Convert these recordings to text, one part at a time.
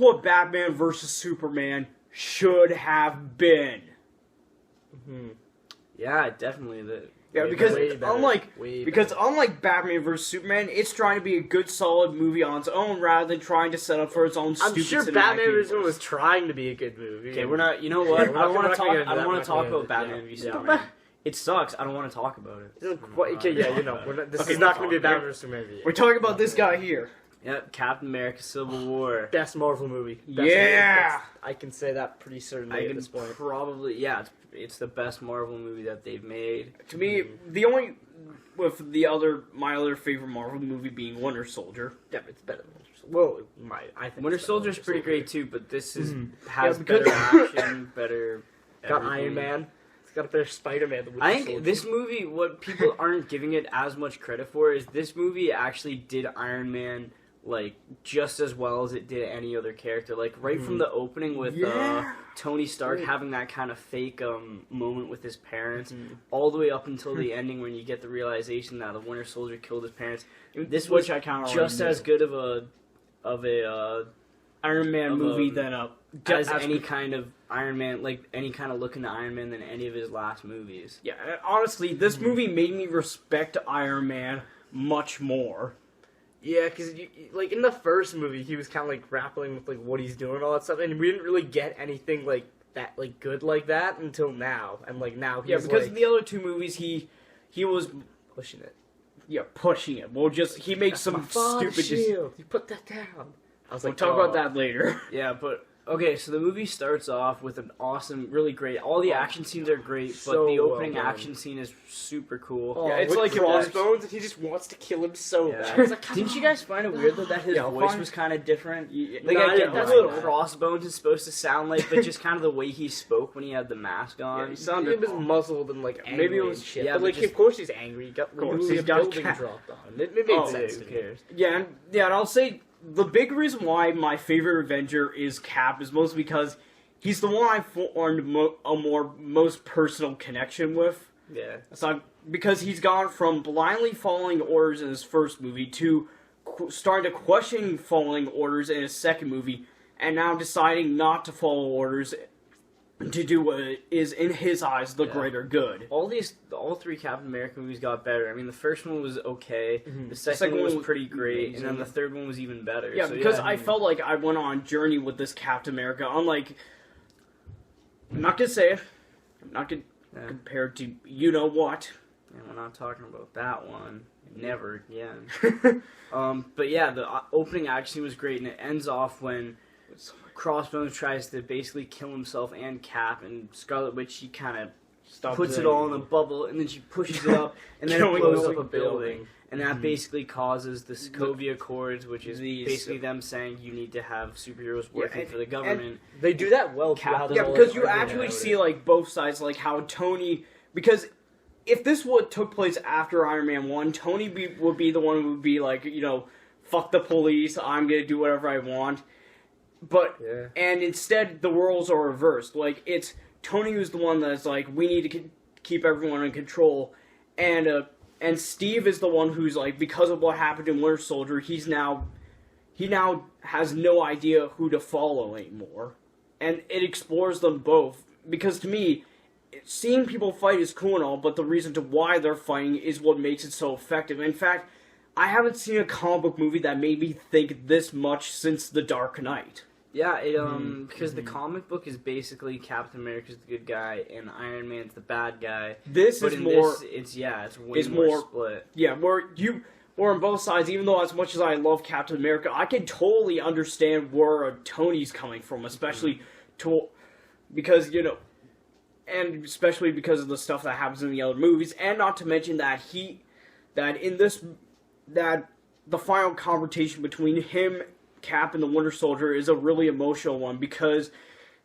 what Batman vs. Superman should have been. Mm-hmm. Yeah, definitely. Because unlike Batman vs. Superman, it's trying to be a good, solid movie on its own rather than trying to set up for its own stupid. I'm sure Batman vs. Superman was trying to be a good movie. Okay, we're not. You know what? I don't want to talk. I don't want to talk about Batman vs. Superman. It sucks. I don't want to talk about it. Okay, yeah, this is not going to be a Batman vs. Superman movie. We're talking about this guy here. Yep, Captain America: Civil War. Best Marvel movie. I can say that pretty certainly at this point. Probably, it's the best Marvel movie that they've made. To me, my other favorite Marvel movie being Winter Soldier. Yeah, it's better than Winter Soldier. Well, I think Winter Soldier's pretty great too, but this has better action, better. Got Iron Man. Got a better Spider-Man. I think this movie, what people aren't giving it as much credit for, is this movie actually did Iron Man like just as well as it did any other character. Like right from the opening with Tony Stark having that kind of fake moment with his parents, all the way up until the ending when you get the realization that the Winter Soldier killed his parents. This was just as good of a Iron Man movie than as any kind of Iron Man, like any kind of look into Iron Man than any of his last movies. Yeah, honestly, this movie made me respect Iron Man much more. Yeah, because like in the first movie, he was kind of like grappling with like what he's doing and all that stuff, and we didn't really get anything like that, like good like that until now. And like now, he's because in the other two movies, he was pushing it. Yeah, pushing it. Well, he makes some stupid. You put that down. I was like, we'll talk about that later. Yeah, but okay, so the movie starts off with an awesome, really great. All the action scenes are great, but the opening action scene is super cool. Oh, yeah, it's like Crossbones, and he just wants to kill him so bad. It's like, didn't you guys find it weird though that his voice was kind of different? Like, I get that's what Crossbones is supposed to sound like, but just kind of the way he spoke when he had the mask on. Yeah, he was muzzled and like angry. Maybe it was shit. Yeah, but like, of course he's angry. He got a building dropped on him. It made sense. Who cares? Yeah, and I'll say. The big reason why my favorite Avenger is Cap is mostly because he's the one I formed most personal connection with. Yeah. So because he's gone from blindly following orders in his first movie to starting to question following orders in his second movie, and now deciding not to follow orders to do what is, in his eyes, the greater good. All three Captain America movies got better. I mean, the first one was okay, the second one was pretty great, amazing. And then the third one was even better. Yeah, because I felt like I went on a journey with this Captain America. Unlike, I'm not gonna say it. I'm not gonna compare it to you know what. And we're not talking about that one. Never again. But yeah, the opening action was great, and it ends off when Crossbones tries to basically kill himself and Cap, and Scarlet Witch, she kind of puts it all in a bubble, and then she pushes it up, and then it blows up a building. And that basically causes the Sokovia Accords, which is basically them saying you need to have superheroes working for the government. They do that well. Because you actually see like both sides, like how Tony, because if this took place after Iron Man 1, Tony would be the one who would be like, you know, fuck the police, I'm gonna do whatever I want. But and instead the roles are reversed. Like it's Tony who's the one that's like, we need to keep everyone in control, and Steve is the one who's like, because of what happened in Winter Soldier, he now has no idea who to follow anymore, and it explores them both. Because to me, seeing people fight is cool and all, but the reason to why they're fighting is what makes it so effective. In fact, I haven't seen a comic book movie that made me think this much since The Dark Knight. Yeah, because the comic book is basically Captain America's the good guy and Iron Man's the bad guy. It's way more split. Yeah, where on both sides, even though as much as I love Captain America, I can totally understand where Tony's coming from, especially because, you know, and especially because of the stuff that happens in the other movies, and not to mention that the final confrontation between him, Cap, and the Winter Soldier is a really emotional one, because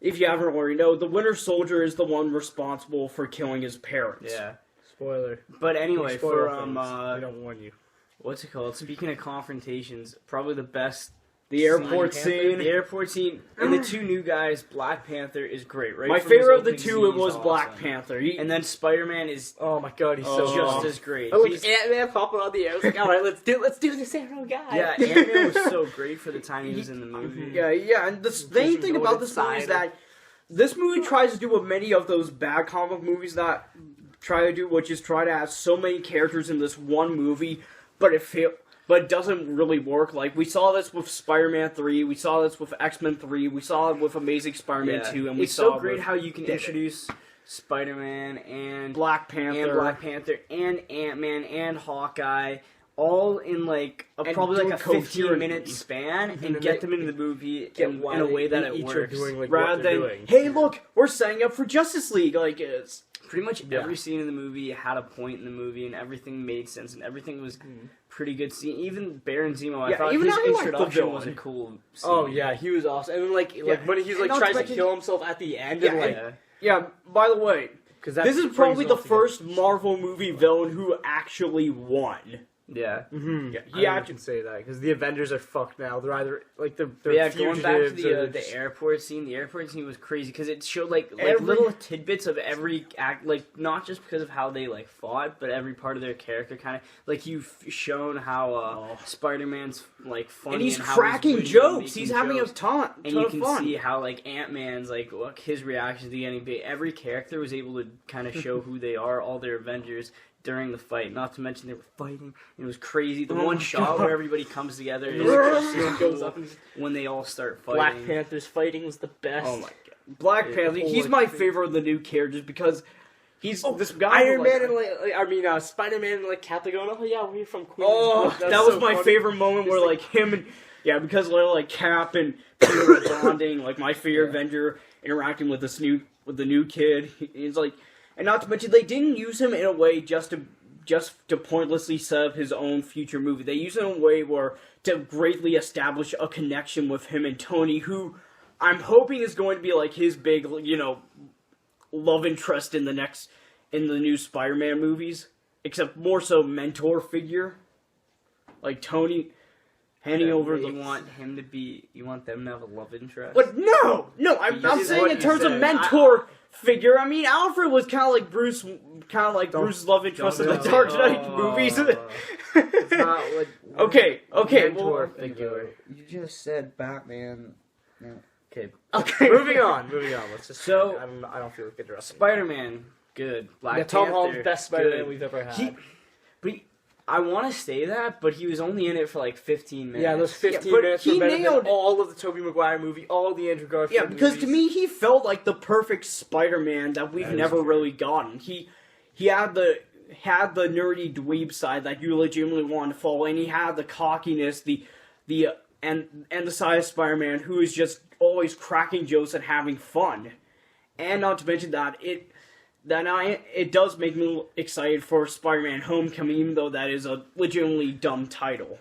if you haven't already know, the Winter Soldier is the one responsible for killing his parents. Yeah. Spoiler. But anyway, I don't warn you. What's it called? Speaking of confrontations, probably the best The airport scene. The airport scene. And the two new guys, Black Panther is great, right? My From his favorite of the opening two, scene, it was he's Black awesome. Panther. And then Spider-Man is Oh my god, he's so just good. as great. Oh, like He's- Ant-Man popping on the air. I was like, all right, let's do this arrow guy. yeah, Ant-Man was so great for the time he was in the movie. Yeah, and the main thing about this movie is that this movie tries to do what many of those bad comic movies that try to do, which is try to have so many characters in this one movie, but it doesn't really work. Like, we saw this with Spider-Man 3, we saw this with X-Men 3, we saw it with Amazing Spider-Man 2, and we it's saw so it great with how you can introduce Spider-Man and Black Panther, and Ant-Man and Hawkeye all in like And probably do like a coherently. 15-minute span and And get they- them into the movie Get in why a way that they it each are works. doing like what rather they're than, doing. hey, look, we're setting up for Justice League. Like, it's... Pretty much Yeah. every scene in the movie had a point in the movie, and everything made sense, and everything was pretty good scene. Even Baron Zemo, I Yeah, thought even his I liked the introduction was a villain. cool scene. Oh yeah, he was awesome. And then like when he's like And tries to unexpected- kill himself at the end, Yeah, and like Yeah. Yeah, by the way, because this is probably the first Marvel movie villain who actually won. Yeah. Mm-hmm. Yeah, Yeah, I act- can say that because the Avengers are fucked now. They're either like they're But yeah, going back to fugitives or they're the just- airport scene, the airport scene was crazy because it showed like Every- little tidbits of every act, like not just because of how they like fought, but every part of their character kind of like you've shown how Spider-Man's like funny and he's how cracking witty and jokes. making He's having a jokes. ton And you of can fun. see how like Ant-Man's like look his reaction to getting big. Every character was able to kind of show who they are, all their Avengers during the fight. Not to mention they were fighting. And it was crazy. The Oh one my shot God. where everybody comes together is Shield goes up and when they all start Black fighting. Panther's fighting was the best. Oh my god. Black Yeah, Panther, the whole, he's like, my thing. favorite of the new characters because he's this guy. Iron who, Man and Spider-Man and like Cap, they going, oh yeah, we're from Queens. Oh, That's that was so my funny. favorite moment where like him and because they're like Cap and Peter were bonding, like my favorite Avenger interacting with the new kid. He's like, and not to mention they didn't use him in a way just to pointlessly set up his own future movie. They used it in a way where to greatly establish a connection with him and Tony, who I'm hoping is going to be like his big, love interest in the new Spider-Man movies, except more so mentor figure, like Tony handing over You the. want him to be. You want them to have a love interest. But no, I'm This is saying what in you terms of said. mentor figure. I mean, Alfred was kind of like Bruce's love interest in the don't- Dark Knight oh. movies. It's not like okay, mentor well, figure. You just said Batman. Okay. okay. Moving on. Let's just. So- I don't feel like addressing. Spider-Man, good. Black Yeah, Tom Panther, Holland's best Spider-Man good. we've ever had. I want to say that, but he was only in it for like 15 minutes. Yeah, those 15 but minutes he were better nailed than all of the Tobey Maguire movie, all the Andrew Garfield Yeah, because to movies. me he felt like the perfect Spider-Man that we've That is never true. really gotten. He had the nerdy dweeb side that you legitimately wanted to follow, and he had the cockiness, and the side of Spider-Man who is just always cracking jokes and having fun. And not to mention that it does make me excited for Spider-Man Homecoming, even though that is a legitimately dumb title.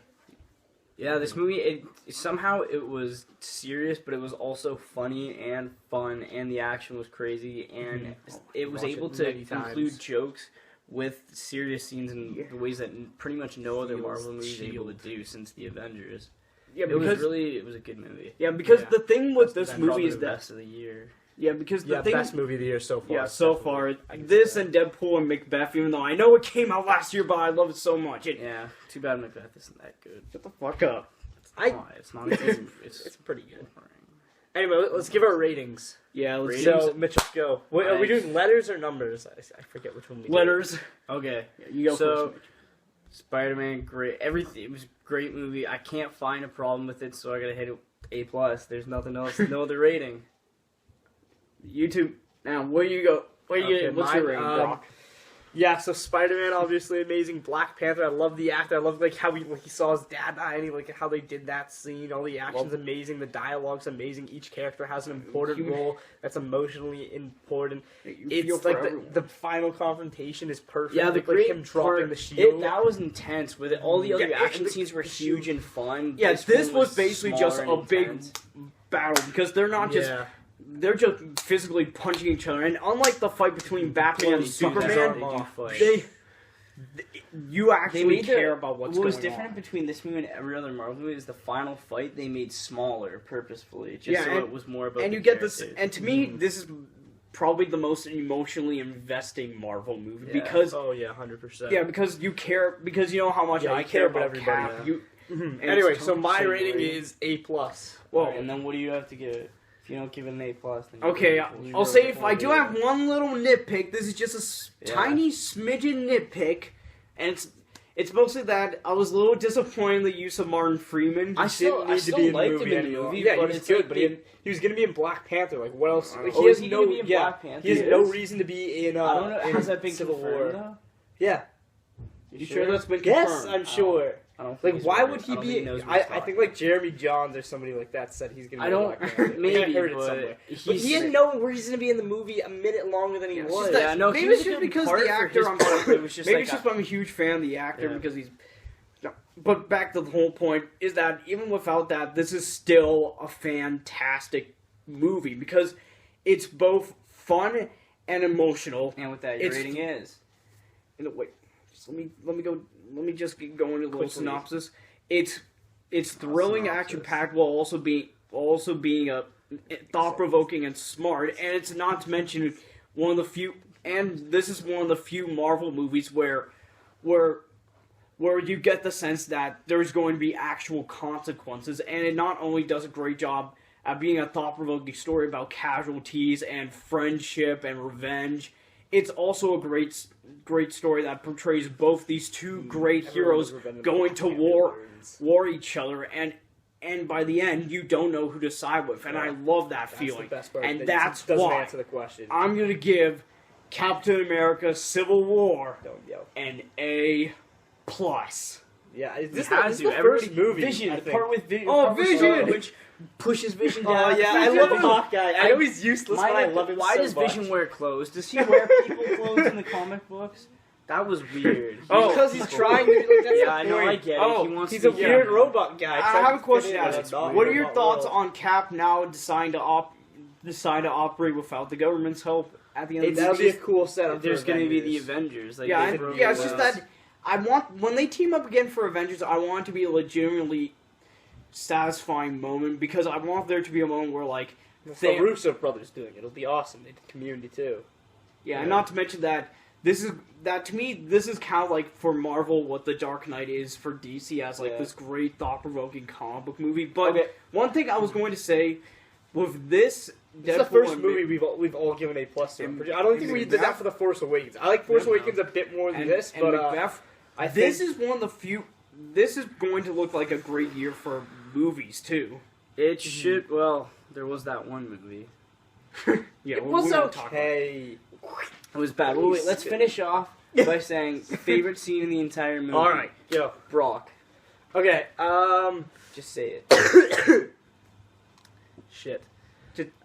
Yeah, this movie, somehow it was serious, but it was also funny and fun, and the action was crazy, and it was Watch able it to many include times. jokes with serious scenes in the ways that pretty much no other Shields, Marvel movie is able to Shield. do since the Avengers. Yeah, It was because a good movie. because Yeah. the thing with That's this probably movie is the that best of the year. because the thing best movie of the year so far. Yeah, so far. I can This say and Deadpool and Macbeth, even though I know it came out last year, but I love it so much. Yeah, too bad Macbeth isn't that good. Shut the fuck up. It's not. It's pretty good. Anyway, let's give our ratings. Yeah, let's Ratings? So, Mitchell, go. Wait, are we Nice. doing letters or numbers? I forget which one we do. letters. Okay, Yeah, you go So- first. Spider-Man, great. Everything. It was a great movie. I can't find a problem with it, so I gotta hit it A+. There's nothing else. No other rating. YouTube. Now, where you go? What's your mine, rating, Brock? Yeah, so Spider-Man, obviously amazing. Black Panther, I love the actor. I love like how he saw his dad die, and how they did that scene. All the action's amazing. The dialogue's amazing. Each character has an important role that's emotionally important. You feel It's for like everyone. the final confrontation is perfect. Yeah, the with, like, great him dropping part, the shield. that was intense. With it, all the other Yeah, action the scenes were huge and fun. Yeah, this one was basically just smaller a and big intense. battle because they're not just they're just physically punching each other. And unlike the fight between Batman and Dude, that's Superman, how they do fight. you actually care about what's what going was different on. between this movie and every other Marvel movie is the final fight they made smaller purposefully, just so it was more about. And the you get this, characters. and to me, this is probably the most emotionally investing Marvel movie Yeah. because Oh yeah, 100%. yeah, because you care, because you know how much Yeah, I you care care about about everybody, Cap. yeah. You, and Anyway, it's so my same rating rating. is A+. Well, and then what do you have to give it? If you don't give it an A+, then okay, you I'll say if I do have one little nitpick, this is just a Yeah. tiny smidgen nitpick, and it's mostly that I was a little disappointed in the use of Martin Freeman. I still Didn't need to be in the liked movie him in the anymore. movie, Yeah, but he was it's good, like but they- he was going to be in Black Panther. Like, what else? Like, Oh, he is has he no, gonna be in yeah, Black Panther? he has He no is? reason to be in. I don't know. in Has that been Civil confirmed, War? though? Yeah. You sure that's been confirmed? Yes, I'm sure. I don't think Like, he's why really- would I he don't think be? knows what I he's think talking like Jeremy Johns or somebody like that said he's gonna be. I don't- in Black Panther. maybe, I heard it but somewhere. But he's- he had no reason to be in the movie a minute longer than he It's was. just that- Yeah, no, he maybe was it's a just good because part the for actor. his I'm part, but it was just maybe like it's just a- I'm a huge fan of the actor Yeah. because he's. But back to the whole point is that even without that, this is still a fantastic movie because it's both fun and emotional. And what that your It's- rating is. Wait, just let me just go into a little Quickly. synopsis. It's thrilling, synopsis. action packed, while also being a thought provoking and smart. And it's not to mention one of the few, and this is one of the few Marvel movies where you get the sense that there's going to be actual consequences. And it not only does a great job at being a thought provoking story about casualties and friendship and revenge. It's also a great story that portrays both these two great heroes going to war each other, and by the end you don't know who to side with, and I love that That's feeling. the best part. And That that's doesn't why answer the question. I'm gonna give Captain America: Civil War Don't yell. an A+. Yeah, is He this has the to. first Everybody, movie? Vision. I The think. part with Vision. Oh, part with Vision! Scarlet Witch pushes Vision down. Oh yeah, I love Hawkeye. I know he's useless, but I love him Why so does much. Vision wear clothes? Does he wear people clothes in the comic books? That was weird. Oh, because he's trying to. Like, that's Yeah, the I know. point. I get it. Oh, he wants He's to a be weird young. robot guy. I trying have a to question fit to in ask. a dog What are your robot thoughts world. on Cap now deciding to operate without the government's help at the end of the That'll movie? be a cool setup. There's going to be the Avengers. Like, Yeah, they throw it's it just out. that I want when they team up again for Avengers, I want it to be a legitimately satisfying moment because I want there to be a moment where like It's the Russo brothers doing it. It'll be awesome. They did Community too. yeah, and not to mention that to me this is kind of like for Marvel what the Dark Knight is for DC as like this great thought provoking comic book movie. But Okay. one thing I was going to say with this. This is the Deadpool first and- movie we've all given A+ to. And- I don't think we did that Macbeth? for the Force Awakens. I like Force No. Awakens a bit more than and, this, and but Macbeth. I This think is one of the few. This is going to look like a great year for movies too. It should. Well, there was that one movie. Yeah, it we was won't talk about okay. It was bad. Wait, let's finish off by saying favorite scene in the entire movie. All right, yo, Brock. okay. Just say it. Shit.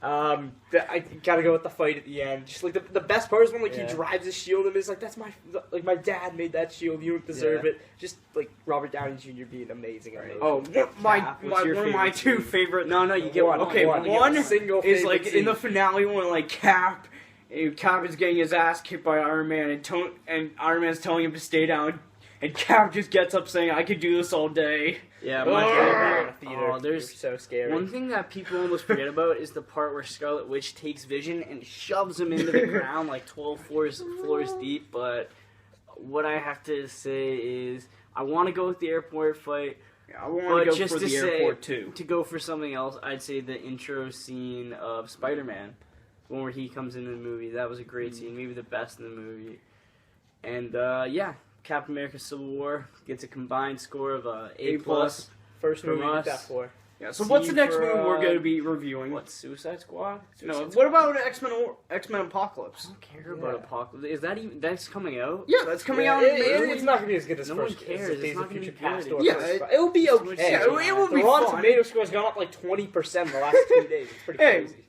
I gotta go with the fight at the end. Just like the best part is when like Yeah. he drives his shield and is like, "That's my dad made that shield. You don't deserve Yeah. it." Just like Robert Downey Jr. being amazing. Right. Oh, my What's your one of my favorite two scene? favorite. No, you get one. Okay, one single is favorite like scene. in the finale when like Cap is getting his ass kicked by Iron Man and Iron Man's telling him to stay down, and Cap just gets up saying, "I could do this all day." Yeah, My my favorite in favorite. the theater. Oh, there's so scary. one thing that people almost forget about is the part where Scarlet Witch takes Vision and shoves him into the ground like 12 floors deep. But what I have to say is, I want to go with the airport fight. Yeah, I want But to go just for to the say, airport too. to go for something else, I'd say the intro scene of Spider-Man, the one where he comes into the movie. That was a great scene, maybe the best in the movie. And yeah, Captain America: Civil War gets a combined score of A+. First movie from we us. did that for. Yeah. So what's the next for, movie we're going to be reviewing? What, Suicide Squad? No. What about X-Men Apocalypse? I don't care about Apocalypse. Is that even that's coming out? Yeah, that's coming out in May. It's not gonna be as good as No one first. cares. As Days It's not of gonna Future be Past good. or Yeah, First Strike. It'll be It's okay. Yeah, it will The be Rotten fun. Tomato score has gone up like 20% in the last 2 days. It's pretty Hey. crazy.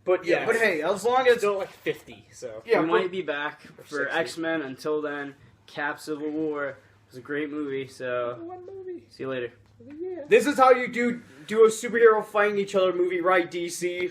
But Yeah, yeah, but hey, as long as still like 50. So yeah, we but- might be back for 60. X-Men. Until then, Cap: Civil War was a great movie. So one movie. see you later. Yeah. this is how you do a superhero fighting each other movie, right? DC.